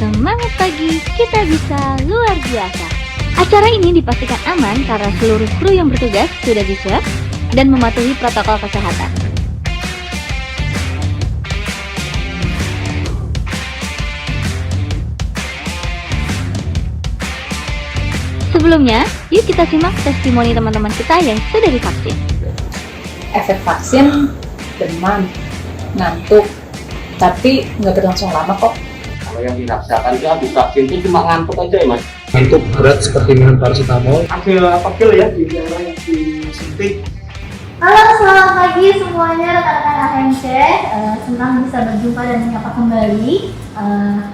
Semangat pagi, kita bisa luar biasa. Acara ini dipastikan aman karena seluruh kru yang bertugas sudah di-swab dan mematuhi protokol kesehatan. Sebelumnya, yuk kita simak testimoni teman-teman kita yang sudah divaksin. Efek vaksin demam, ngantuk, tapi nggak berlangsung lama kok. Kalau yang dirasakan itu habis vaksin itu cuma ngantuk aja ya mas? Ngantuk berat seperti minum paracetamol. Ada pegel ya di daerah yang disuntik. Halo, selamat pagi semuanya rekan-rekan AHMC. Senang bisa berjumpa dan menyapa kembali.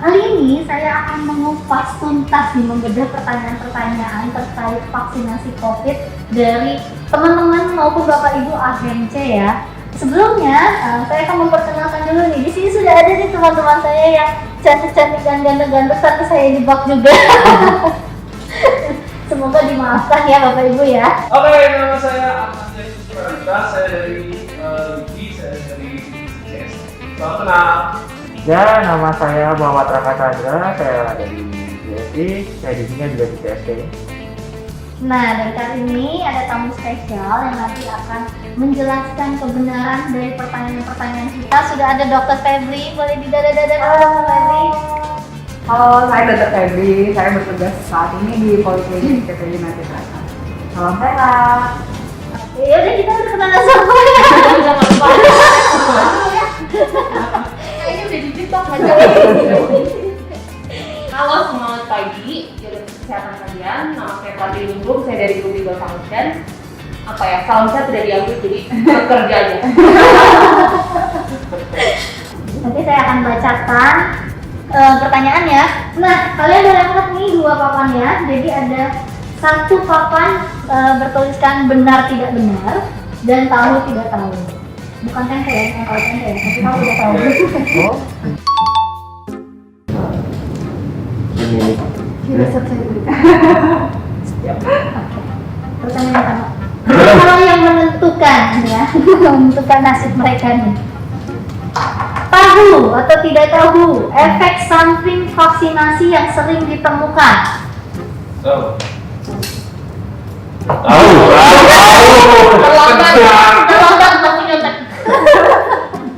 Kali ini saya akan mengupas tuntas nih, membedah pertanyaan-pertanyaan terkait vaksinasi COVID dari teman-teman maupun Bapak Ibu AHMC ya. Sebelumnya, saya akan memperkenalkan dulu nih. Di sini sudah ada nih teman-teman saya yang cantik-cantik dan ganteng-ganteng, tapi saya jebak juga. Semoga dimaafkan ya Bapak Ibu ya. Oke, nama saya Ahmad Jaya Suprapita, saya dari LIPI, saya dari CCS. Salam kenal. Ya, nama saya Muhammad Raka Chandra, saya dari BSI, saya di sini juga di CST. Nah, dan kali ini ada tamu spesial yang nanti akan menjelaskan kebenaran dari pertanyaan-pertanyaan kita. Sudah ada Dr. Febri, boleh didada-dada Dr. Febri? Halo, saya Dr. Febri, saya bertugas saat ini di Poliklinik PPI Mati Selatan. Salam sehat. Oke, yaudah kita udah kenalan sama ya. Udah lupa. Kayaknya udah dijebak aja. Halo, selamat pagi. Jaga kesehatan kalian. Nama saya Pratri Lindung, saya dari Guru Legal Foundation. Apa ya? Salam saya tidak diambil, jadi bekerja aja. Nanti saya akan bacakan pertanyaannya. Nah, kalian boleh angkat nih dua papannya. Jadi ada satu papan bertuliskan benar tidak benar dan tahu tidak tahu. Bukan tempe ya, kalau tempe ya, tapi tahu tidak tahu. Kita selesai dulu. Oke. Pertanyaan pertama. Hal yang menentukan ya, menentukan nasib mereka nih. Tahu atau tidak tahu efek samping vaksinasi yang sering ditemukan? Tahu. Terlambat waktu nyontek.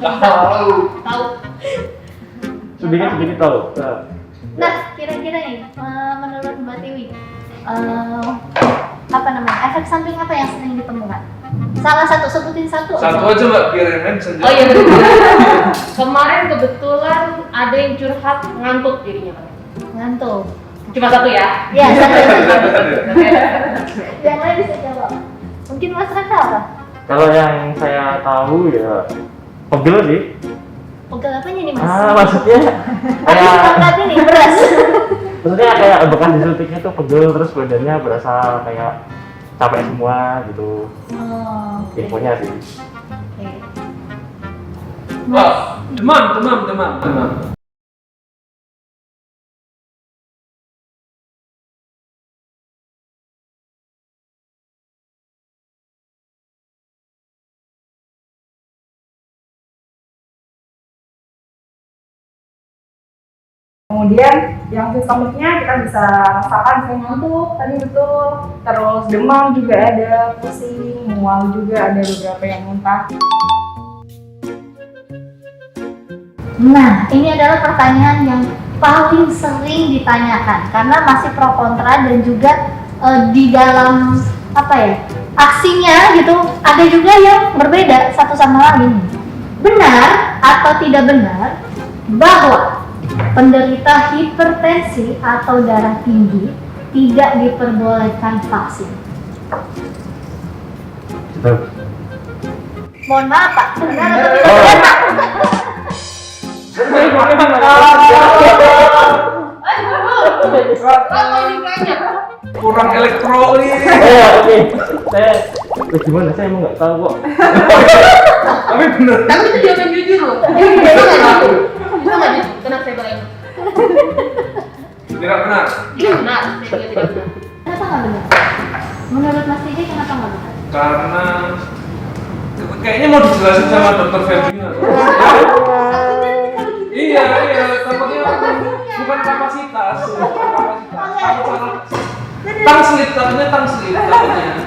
Tahu. Tahu. Sedikit tahu. Nah, kira-kira nih, menurut Mbak Tiwi, apa namanya, efek samping apa yang sering ditemukan? Salah satu, sebutin satu. Satu aja mbak, biar yang lain bisa Oh iya betul. Kemarin kebetulan ada yang curhat ngantuk jadinya kan. Ngantuk. Cuma satu ya? Ya, satu. Yang lain bisa jawab. Mungkin Mas Raka apa? Kalau yang saya tahu ya pegel sih. Pegel apanya nih Mas? Maksudnya Habis makan ini beras. maksudnya kayak bekas disuntiknya tuh pegel, terus badannya berasa kayak capek semua gitu. Oh, oke. Infonya sih. Oke. Oh, demam. Kemudian yang sistemiknya kita bisa rasakan kayak ngantuk, tadi betul. Terus demam juga ada, pusing, mual juga ada beberapa yang muntah. Nah, ini adalah pertanyaan yang paling sering ditanyakan karena masih pro kontra dan juga di dalam apa ya, aksinya gitu ada juga yang berbeda satu sama lain. Benar atau tidak benar bahwa penderita hipertensi atau darah tinggi tidak diperbolehkan vaksin? Mohon maaf Pak, benar atau tidak benar? Kurang elektrolit. Oke. Saya gimana? Saya emang nggak tahu kok. Tapi bener. Tapi itu jawaban jujur loh. Bisa nggak jujur? Bisa nggak jujur? Kenapa saya bilang? Tidak benar. Benar, saya tidak benar. Kenapa nggak benar? Menurut Mas Tiji kenapa nggak benar? Karena kayaknya mau dijelasin sama Dr. Febri. Iya, takutnya bukan kapasitas. Tangslit, katanya tangslit.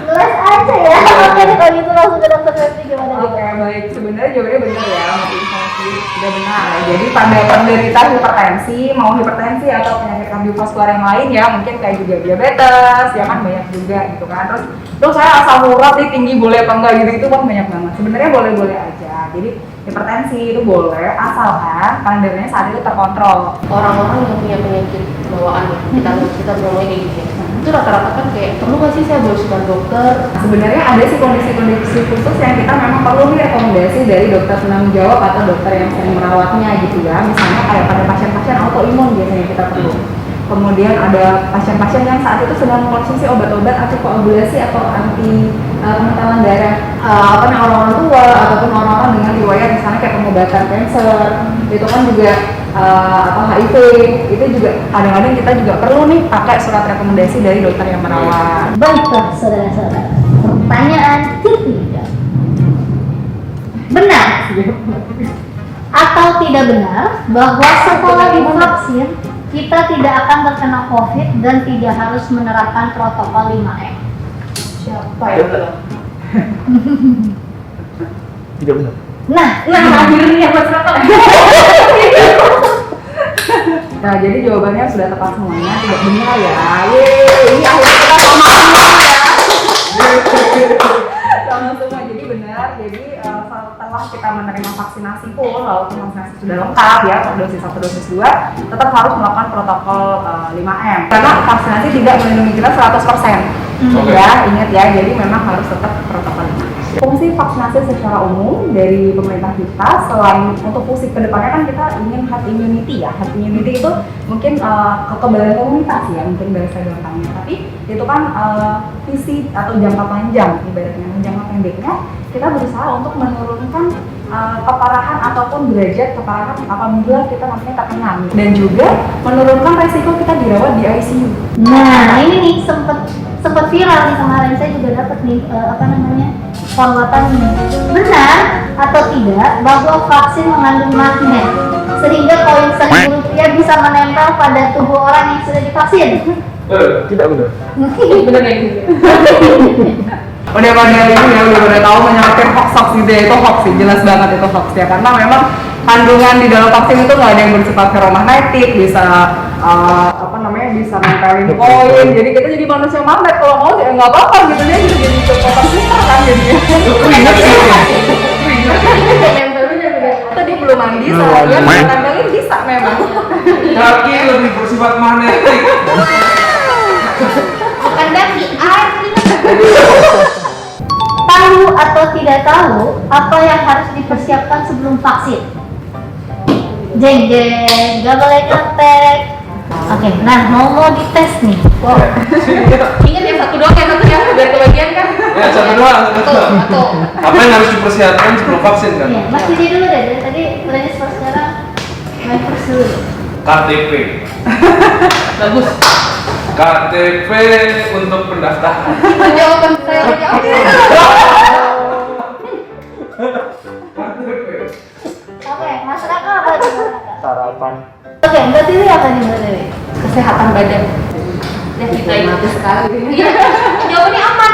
Luas aja ya. Oke, kalau gitu langsung ke dokter Febri gimana nih? Oke, baik. Sebenarnya jawabannya benar ya, untuk informasi sudah benar. Jadi pada penderita hipertensi, mau hipertensi atau penyakit kardiovaskular yang lain ya, mungkin kayak juga diabetes, ya kan banyak juga gitu kan. Terus saya asal urat nih tinggi boleh apa enggak gitu itu kan banyak banget. Sebenarnya boleh-boleh aja. Jadi hipertensi itu boleh asalkan kadar darahnya saat itu terkontrol. Orang-orang yang punya penyakit bawaan kita ngomongin kayak gitu ya. Itu rata-rata kan kayak perlu nggak sih saya berusukan dokter? Sebenarnya ada sih kondisi-kondisi khusus yang kita memang perlu nih rekomendasi dari dokter penanggung jawab atau dokter yang sering merawatnya gitu ya. Misalnya kayak pada pasien-pasien autoimun biasanya kita perlu. Kemudian ada pasien-pasien yang saat itu sedang mengkonsumsi obat-obat antikoagulasi atau anti pengentalan darah, orang-orang tua ataupun orang-orang dengan riwayat misalnya kayak pengobatan kanker, itu kan juga atau HIV, itu juga kadang-kadang kita juga perlu nih pakai surat rekomendasi dari dokter yang merawat. Baiklah, saudara-saudara. Pertanyaan ketiga. Benar atau tidak benar bahwa setelah divaksin kita tidak akan terkena COVID dan tidak harus menerapkan protokol 5M? Siapa ya? Tidak benar. Nah, Akhirnya masyarakat. Nah, jadi jawabannya sudah tepat semuanya, tidak benar ya. Yeay, ini akhirnya kita sama-sama ya. Sama semua, jadi benar. Jadi setelah kita menerima vaksinasi full, lalu vaksinasi sudah lengkap ya, dosis 1, dosis 2, tetap harus melakukan protokol 5M. Karena vaksinasi tidak melindungi kita 100%. Ya, ingat ya, jadi memang harus tetap protokol 5M. Fungsi vaksinasi secara umum dari pemerintah kita, selain untuk fungsi kedepannya kan kita ingin herd immunity ya. Herd immunity itu mungkin kekebalan komunitas ya, mungkin bahasa gampangnya. Tapi itu kan visi atau jangka panjang ibaratnya. Jangka pendeknya kita berusaha untuk menurunkan keparahan ataupun derajat keparahan apabila kita nantinya terkena, dan juga menurunkan resiko kita dirawat di ICU. nah ini nih sempat viral nih kemarin, saya juga dapat nih follow-up nih. Benar atau tidak bahwa vaksin mengandung magnet sehingga koin Rp1.000 bisa menempel pada tubuh orang yang sudah divaksin? Tidak benar. Bener kayak gitu. Udah pada ini ya, udah pada tahu menyampaikan hoax gitu ya, itu hoax sih, jelas banget itu hoax ya, karena memang kandungan di dalam vaksin itu nggak ada yang bersifat ferromagnetik, bisa bisa nempelin koin, jadi kita jadi manusia magnet, kalau mau ya nggak apa-apa gitu, dia gitu jadi kotak kita kan jadinya. Tadi belum mandi, saya nempelin bisa memang. Kaki lebih bersifat magnetik. Bukan daki, air. Tahu atau tidak tahu apa yang harus dipersiapkan sebelum vaksin? Jeng jeng, gak boleh kontak. Oke, nah mau dites nih. Wow. Ingat yang satu doang, yang satu yang biar kebagian kan? Ya, satu doang. Satu. Apa yang harus dipersiapkan sebelum vaksin kan? Iya, Mas Didi dulu deh. Dari tadi berani sekarang main first dulu. KTP. Bagus. KTP untuk pendaftaran. Jawaban saya jawab. KTP. Oke, Mas Raka apa nih? Sarapan. Oke, berarti ini apa nih Mbak Dewi? Kesehatan badan. Ya kita ini sekali. Iya. Jawabannya aman.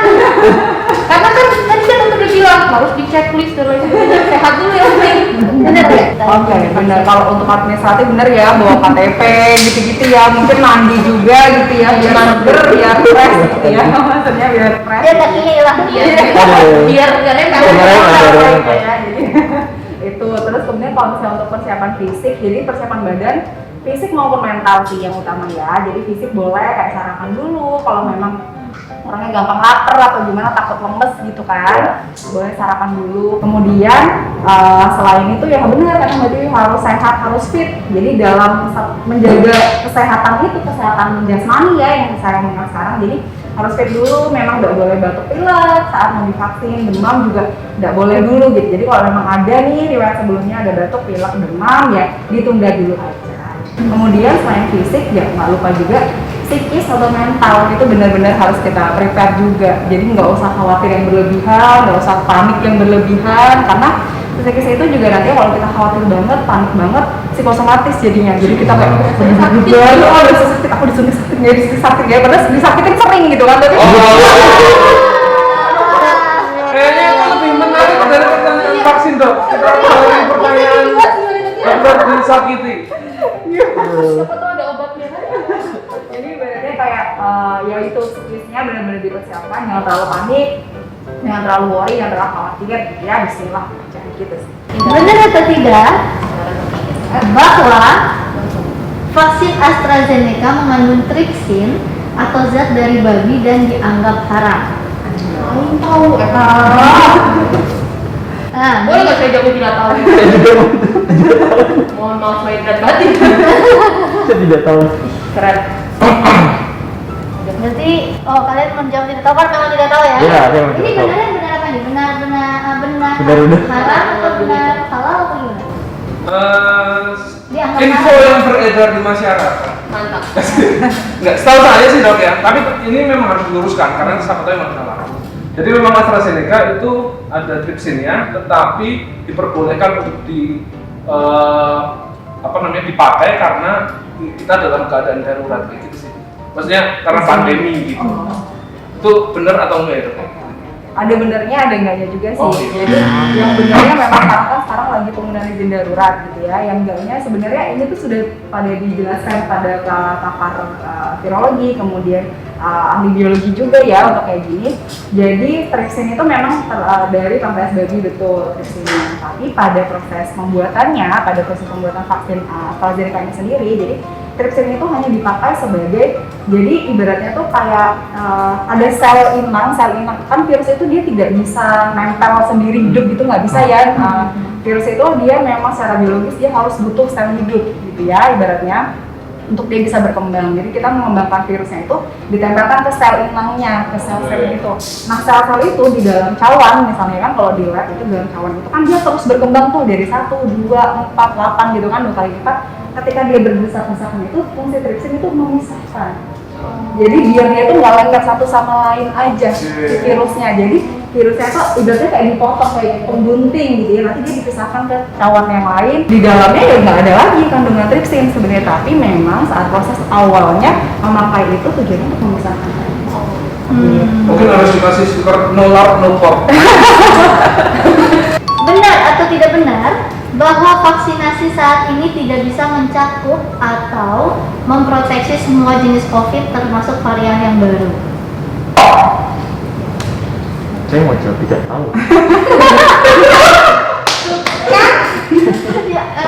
Karena kan tadi kan udah bilang harus di checklist terus sehat dulu ya. Bener ya? Oke, benar. Kalau untuk administratif benar ya, bawa KTP gitu-gitu ya, mungkin mandi juga gitu ya, biar seger, biar fresh gitu ya, maksudnya biar fresh. Dia kakinya hilang. Iya. Biar nggak nempel. Jadi itu terus kemudian kalau misalnya untuk persiapan fisik, jadi persiapan badan fisik maupun mental sih yang utama ya. Jadi fisik boleh kayak sarapan dulu kalau memang orangnya gampang lapar atau gimana, takut lemes gitu kan, boleh sarapan dulu. Kemudian selain itu ya benar karena berarti harus sehat, harus fit. Jadi dalam menjaga kesehatan itu, kesehatan jasmani ya yang saya ingat sekarang, jadi harus fit dulu. Memang nggak boleh batuk pilek saat mau divaksin, demam juga nggak boleh dulu gitu. Jadi kalau memang ada nih riwayat sebelumnya ada batuk pilek demam ya ditunda dulu aja. Kemudian selain fisik ya nggak lupa juga psikis atau mental, itu benar-benar harus kita prepare juga. Jadi nggak usah khawatir yang berlebihan, nggak usah panik yang berlebihan, karena psikis itu juga nanti kalau kita khawatir banget, panik banget, psikosomatis jadinya. Jadi kita kayak aku disuntik sakit ya, padahal disakitin sering gitu kan. Tapi Kayaknya itu lebih menarik dari pertanyaan vaksin dok. Kita dari pertanyaan dokter disakiti. Siapa tuh ada obatnya? jadi ibaratnya kayak ya itu siklusnya benar-benar dipersiapkan, jangan terlalu panik, jangan terlalu worry, jangan terlalu khawatir. Ya bismillah, jangan gitu sih. Benar atau tidak bahwa vaksin AstraZeneca mengandung tripsin atau zat dari babi dan dianggap haram? Tahu, Nah, boleh nggak saya jawab tidak tahu? Mohon maaf saya tidak batin. Saya tidak tahu. Keren. berarti kalian menjawab tidak tahu kan memang tidak tahu ya? Iya, saya memang Ini tidak tahu. benar apa nih? Benar Benar. haram atau benar halal atau gimana? Dianggap Info haram. yang beredar di masyarakat. Mantap. Nggak, setahu saya sih dok ya, tapi ini memang harus diluruskan karena siapa tahu memang salah. Jadi memang AstraZeneca itu ada tripsinnya, tetapi diperbolehkan untuk dipakai karena kita dalam keadaan darurat gitu sih. Maksudnya karena pandemi gitu. Itu benar atau enggak ya dok? Ada benernya, ada enggaknya juga sih. Oh, iya. Jadi yang benernya memang karena kan sekarang lagi penggunaan izin darurat gitu ya. Yang enggaknya sebenarnya ini tuh sudah pada dijelaskan pada pakar virologi, kemudian ahli biologi juga ya untuk kayak gini. Jadi tripsin itu memang dari pankreas babi betul tripsinnya. Tapi pada proses pembuatannya, pada proses pembuatan vaksin AstraZeneca ini sendiri, jadi tripsin itu hanya dipakai sebagai, jadi ibaratnya tuh kayak ada sel inang kan virus itu dia tidak bisa nempel sendiri hidup gitu, nggak bisa ya. Virus itu dia memang secara biologis dia harus butuh sel hidup gitu ya ibaratnya untuk dia bisa berkembang. Jadi kita mengembangkan virusnya itu ditempelkan ke sel inangnya, ke sel-sel itu. Nah sel-sel itu di dalam cawan misalnya kan, kalau di lab itu dalam cawan itu kan dia terus berkembang tuh dari 1, 2, 4, 8 gitu kan, 2 kali lipat. Ketika dia berdesak-desakan itu fungsi tripsin itu memisahkan. Jadi biar dia tuh nggak lengket satu sama lain aja si virusnya. Jadi virusnya tuh ibaratnya kayak dipotong kayak penggunting gitu ya. Nanti dia dipisahkan ke cawan yang lain. Di dalamnya ya nggak ada lagi kandungan tripsin sebenarnya. Tapi memang saat proses awalnya memakai itu tujuannya untuk memisahkan. Mungkin harus dikasih stiker no lard no pork. Benar atau tidak benar bahwa vaksinasi saat ini tidak bisa mencakup atau memproteksi semua jenis COVID termasuk varian yang baru? Saya mau jawab tidak tahu.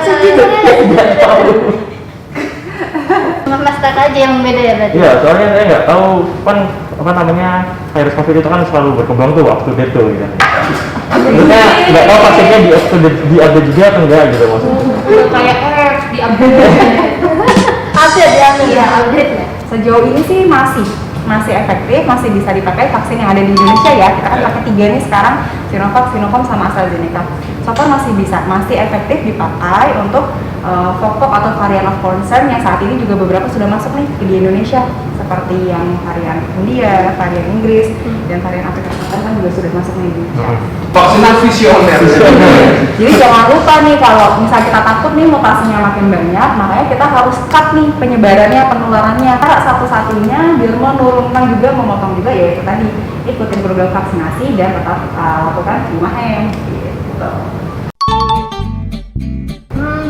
Sejujurnya tidak tahu. Mas Taka aja yang beda ya berarti? Iya, soalnya saya nggak tahu kan virus COVID itu kan selalu berkembang tuh up to date tuh gitu. Maksudnya nggak tahu vaksinnya di update juga atau enggak gitu maksudnya. Kayak di update. Update ya, update ya. Sejauh ini sih masih efektif, masih bisa dipakai vaksin yang ada di Indonesia ya. Kita kan pakai 3 nih sekarang, Sinovac, Sinopharm sama AstraZeneca. So far masih efektif dipakai untuk pokok atau varian of concern yang saat ini juga beberapa sudah masuk nih di Indonesia, seperti yang varian India, varian Inggris, dan varian Afrika Selatan kan juga sudah masuk nih di Indonesia. Vaksin visioner. Jadi jangan lupa nih kalau misalnya kita takut nih mutasinya makin banyak, makanya kita harus cut nih penyebarannya, penularannya. Cara satu-satunya biar menurunkan juga, memotong juga ya itu tadi, ikutin program vaksinasi dan tetap lakukan 5M gitu.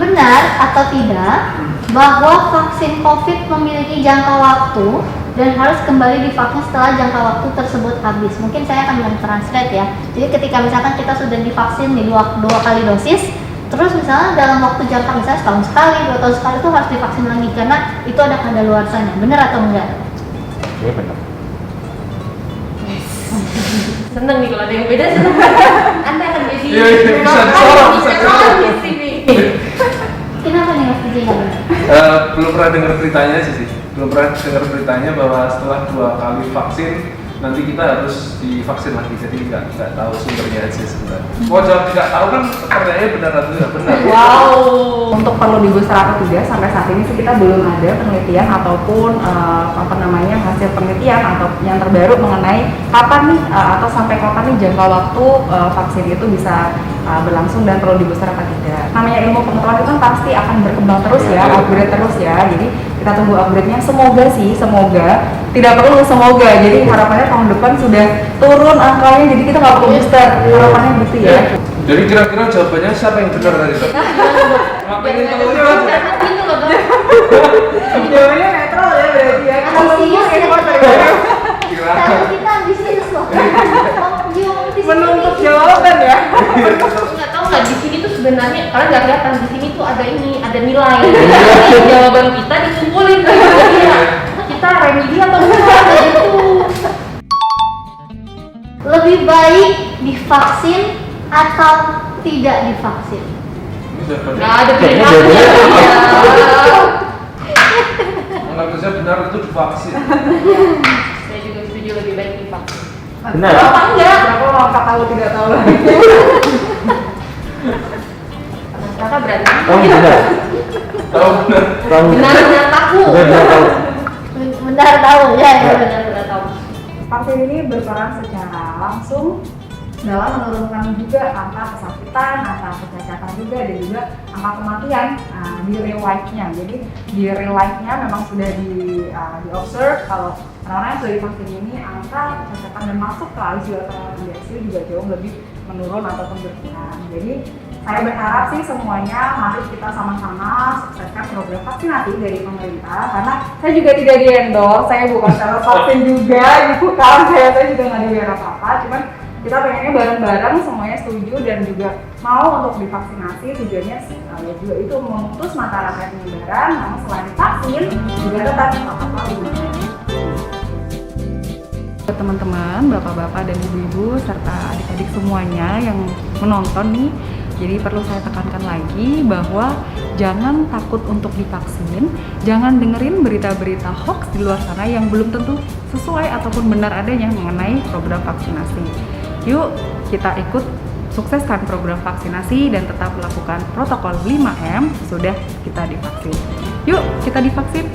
Benar atau tidak bahwa vaksin COVID memiliki jangka waktu dan harus kembali divaksin setelah jangka waktu tersebut habis? Mungkin saya akan mentranslate ya. Jadi ketika misalkan kita sudah divaksin di dua kali dosis, terus misalnya dalam waktu jangka misalnya setahun sekali, 2 tahun sekali itu harus divaksin lagi karena itu ada kadaluarsanya. Benar atau enggak? Iya benar. Seneng nih kalau ada yang beda, seneng. Anda akan jadi Iya, bisa disorot, bisa disorot. di sini. Kenapa nih Mas DJ nggak benar? Belum pernah dengar beritanya sih. Belum pernah dengar beritanya bahwa setelah 2 kali vaksin nanti kita harus divaksin lagi, jadi nggak tahu sumbernya aja sebenarnya. Kalau jawab tidak tahu kan pertanyaannya benar atau tidak benar. Wow. Untuk perlu di booster atau tidak, sampai saat ini sih kita belum ada penelitian ataupun hasil penelitian atau yang terbaru mengenai kapan nih atau sampai kapan nih jangka waktu vaksin itu bisa berlangsung dan perlu di booster apa tidak. Namanya ilmu pengetahuan itu kan pasti akan berkembang terus ya, upgrade terus ya. Jadi kita tunggu upgrade-nya. Semoga tidak perlu, semoga. Jadi harapannya tahun depan sudah turun angkanya, jadi kita nggak perlu booster. Harapannya gitu ya. Jadi kira-kira jawabannya siapa yang benar tadi, Dok? Ngapain tahu juga? Itu loh, Dok. Jawabannya netral ya berarti ya. Ambisius ya. Kira Tahu kita ambisius loh. menuntut jawaban ya. Nggak tahu nggak di sini tuh sebenarnya karena nggak kelihatan di sini tuh ada nilai. Jawaban kita dikumpulin ya. Kita remedi atau bukan gitu. Lebih baik divaksin atau tidak divaksin? ini jawabannya. Nggak ada pilihannya. Menurut saya benar itu divaksin. Saya juga setuju lebih baik divaksin. Benar. Apa enggak? Berapa orang tahu tidak tahu lagi. Kakak berani. Tahu benar. Tahu benar. Tahu. Benar-benar tahu. Benar tahu. Benar tahu ya. Benar-benar tahu. Vaksin ini berperan secara langsung dalam menurunkan juga angka kesakitan, angka kecacatan juga, dan juga angka kematian di real life-nya. Jadi di real life-nya memang sudah di observe kalau orang-orang yang sudah divaksin ini angka kecacatan dan masuk ke ICU atau ICU juga jauh lebih menurun ataupun berkurang. Jadi saya berharap sih semuanya mari kita sama-sama sukseskan program vaksinasi dari pemerintah, karena saya juga tidak di-endorse, saya bukan calon vaksin juga gitu kan, saya juga nggak dibayar apa-apa, cuman kita pengennya bareng-bareng semuanya setuju dan juga mau untuk divaksinasi. Tujuannya ya juga itu memutus mata rantai penyebaran, namun selain vaksin juga tetap protokol 5M. Buat teman-teman, bapak-bapak dan ibu-ibu serta adik-adik semuanya yang menonton nih, jadi perlu saya tekankan lagi bahwa jangan takut untuk divaksin, jangan dengerin berita-berita hoax di luar sana yang belum tentu sesuai ataupun benar adanya mengenai program vaksinasi. Yuk kita ikut sukseskan program vaksinasi dan tetap melakukan protokol 5M sudah kita divaksin. Yuk kita divaksin.